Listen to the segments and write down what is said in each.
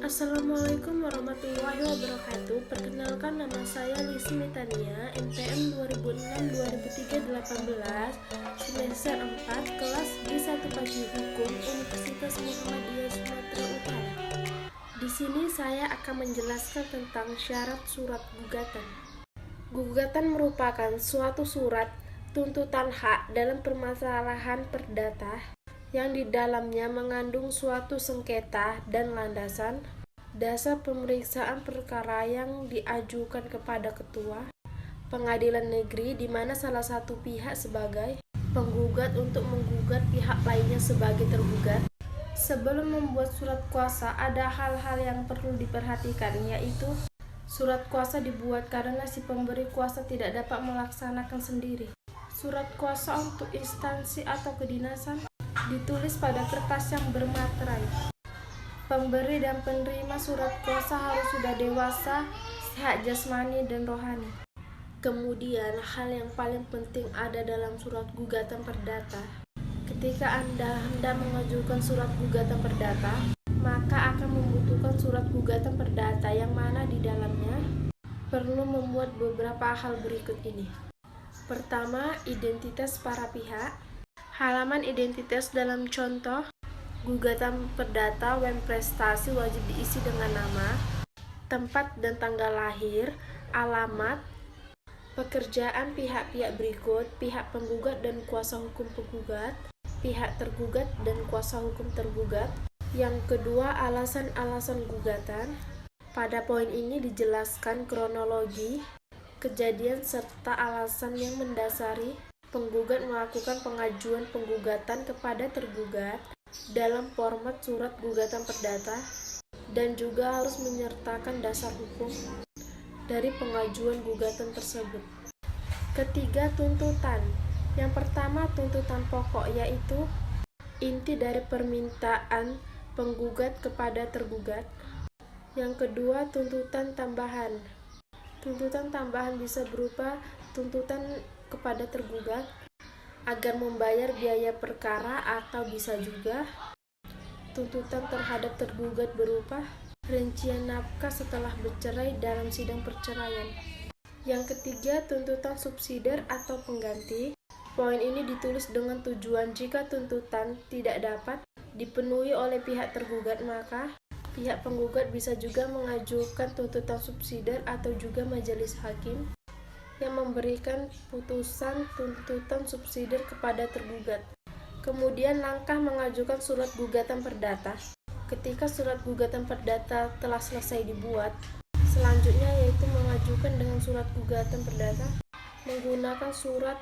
Assalamualaikum warahmatullahi wabarakatuh. Perkenalkan, nama saya Lisi Mitania, NPM 2006-2003-18, semester 4, kelas B1 Pagi Hukum, Universitas Muhammadiyah Sumatera Utara. Di sini saya akan menjelaskan tentang syarat surat gugatan. Gugatan merupakan suatu surat tuntutan hak dalam permasalahan perdata yang di dalamnya mengandung suatu sengketa dan landasan dasar pemeriksaan perkara yang diajukan kepada ketua pengadilan negeri, di mana salah satu pihak sebagai penggugat untuk menggugat pihak lainnya sebagai tergugat. Sebelum membuat surat kuasa, ada hal-hal yang perlu diperhatikan, yaitu surat kuasa dibuat karena si pemberi kuasa tidak dapat melaksanakan sendiri. Surat kuasa untuk instansi atau kedinasan ditulis pada kertas yang bermaterai. Pemberi dan penerima surat kuasa harus sudah dewasa, sehat jasmani dan rohani. Kemudian, hal yang paling penting ada dalam surat gugatan perdata. Ketika Anda hendak mengajukan surat gugatan perdata, maka akan membutuhkan surat gugatan perdata yang mana di dalamnya perlu membuat beberapa hal berikut ini. Pertama, identitas para pihak. Halaman identitas dalam contoh gugatan perdata web prestasi wajib diisi dengan nama, tempat dan tanggal lahir, alamat, pekerjaan pihak-pihak berikut: pihak penggugat dan kuasa hukum penggugat, pihak tergugat dan kuasa hukum tergugat. Yang kedua, alasan-alasan gugatan. Pada poin ini dijelaskan kronologi kejadian serta alasan yang mendasari penggugat melakukan pengajuan penggugatan kepada tergugat dalam format surat gugatan perdata, dan juga harus menyertakan dasar hukum dari pengajuan gugatan tersebut. Ketiga, tuntutan. Yang pertama, tuntutan pokok, yaitu inti dari permintaan penggugat kepada tergugat. Yang kedua, tuntutan tambahan. Tuntutan tambahan bisa berupa tuntutan kepada tergugat agar membayar biaya perkara, atau bisa juga tuntutan terhadap tergugat berupa rincian nafkah setelah bercerai dalam sidang perceraian. Yang ketiga, tuntutan subsidiar atau pengganti. Poin ini ditulis dengan tujuan jika tuntutan tidak dapat dipenuhi oleh pihak tergugat, maka pihak penggugat bisa juga mengajukan tuntutan subsidiar atau juga majelis hakim yang memberikan putusan tuntutan subsidiar kepada tergugat. Kemudian, langkah mengajukan surat gugatan perdata. Ketika surat gugatan perdata telah selesai dibuat, selanjutnya yaitu mengajukan dengan surat gugatan perdata menggunakan surat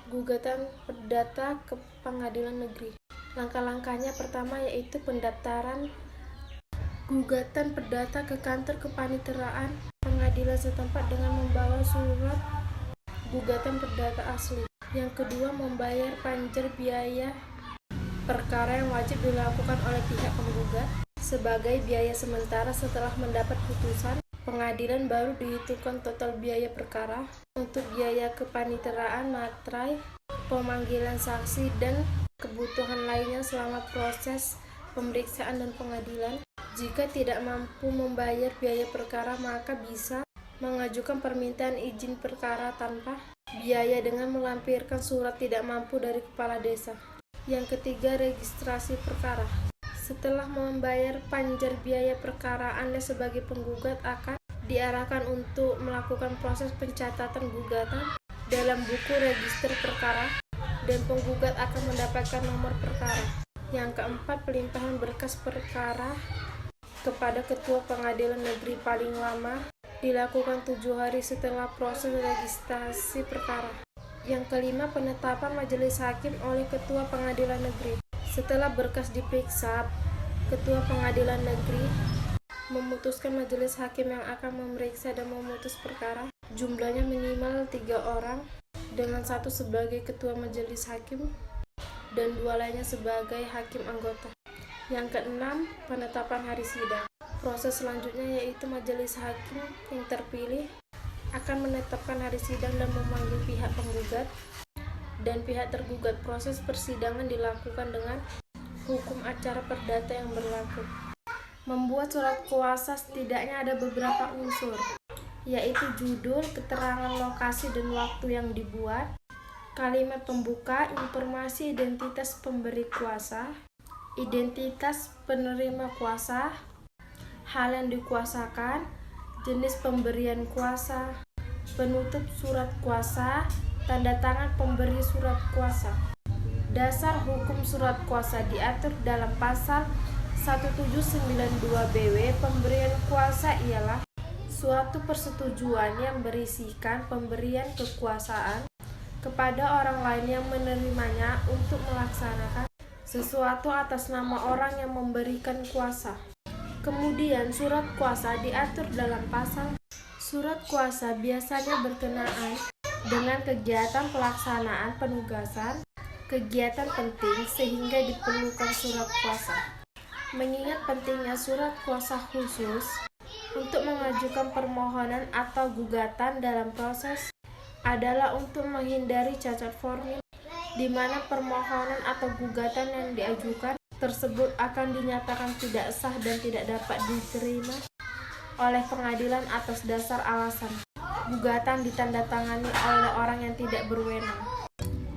gugatan perdata ke pengadilan negeri. Langkah-langkahnya: pertama yaitu pendaftaran gugatan perdata ke kantor kepaniteraan pengadilan setempat dengan membawa surat gugatan perdata asli. Yang kedua, membayar panjer biaya perkara yang wajib dilakukan oleh pihak penggugat sebagai biaya sementara. Setelah mendapat putusan pengadilan, baru dihitungkan total biaya perkara untuk biaya kepaniteraan, materai, pemanggilan saksi, dan kebutuhan lainnya selama proses pemeriksaan dan pengadilan. Jika tidak mampu membayar biaya perkara, maka bisa mengajukan permintaan izin perkara tanpa biaya dengan melampirkan surat tidak mampu dari kepala desa. Yang ketiga, registrasi perkara. Setelah membayar panjer biaya perkara, Anda sebagai penggugat akan diarahkan untuk melakukan proses pencatatan gugatan dalam buku register perkara, dan penggugat akan mendapatkan nomor perkara. Yang keempat, pelimpahan berkas perkara kepada ketua pengadilan negeri paling lama dilakukan 7 hari setelah proses registrasi perkara. Yang kelima, penetapan majelis hakim oleh ketua pengadilan negeri. Setelah berkas diperiksa, ketua pengadilan negeri memutuskan majelis hakim yang akan memeriksa dan memutus perkara. Jumlahnya minimal 3 orang, dengan 1 sebagai ketua majelis hakim dan 2 lainnya sebagai hakim anggota. Yang keenam, penetapan hari sidang. Proses selanjutnya yaitu majelis hakim yang terpilih akan menetapkan hari sidang dan memanggil pihak penggugat dan pihak tergugat. Proses persidangan dilakukan dengan hukum acara perdata yang berlaku. Membuat surat kuasa setidaknya ada beberapa unsur, yaitu judul, keterangan lokasi dan waktu yang dibuat, kalimat pembuka, informasi identitas pemberi kuasa, identitas penerima kuasa, hal yang dikuasakan, jenis pemberian kuasa, penutup surat kuasa, tanda tangan pemberi surat kuasa. Dasar hukum surat kuasa diatur dalam pasal 1792 BW. Pemberian kuasa ialah suatu persetujuan yang berisikan pemberian kekuasaan kepada orang lain yang menerimanya untuk melaksanakan sesuatu atas nama orang yang memberikan kuasa. Kemudian surat kuasa diatur dalam pasal. Surat kuasa biasanya berkenaan dengan kegiatan pelaksanaan penugasan, kegiatan penting sehingga diperlukan surat kuasa. Mengingat pentingnya surat kuasa khusus untuk mengajukan permohonan atau gugatan dalam proses adalah untuk menghindari cacat formil di mana permohonan atau gugatan yang diajukan tersebut akan dinyatakan tidak sah dan tidak dapat diterima oleh pengadilan atas dasar alasan gugatan ditandatangani oleh orang yang tidak berwenang.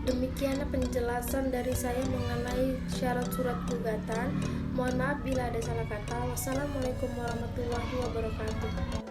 Demikianlah penjelasan dari saya mengenai syarat surat gugatan. Mohon maaf bila ada salah kata. Wassalamualaikum warahmatullahi wabarakatuh.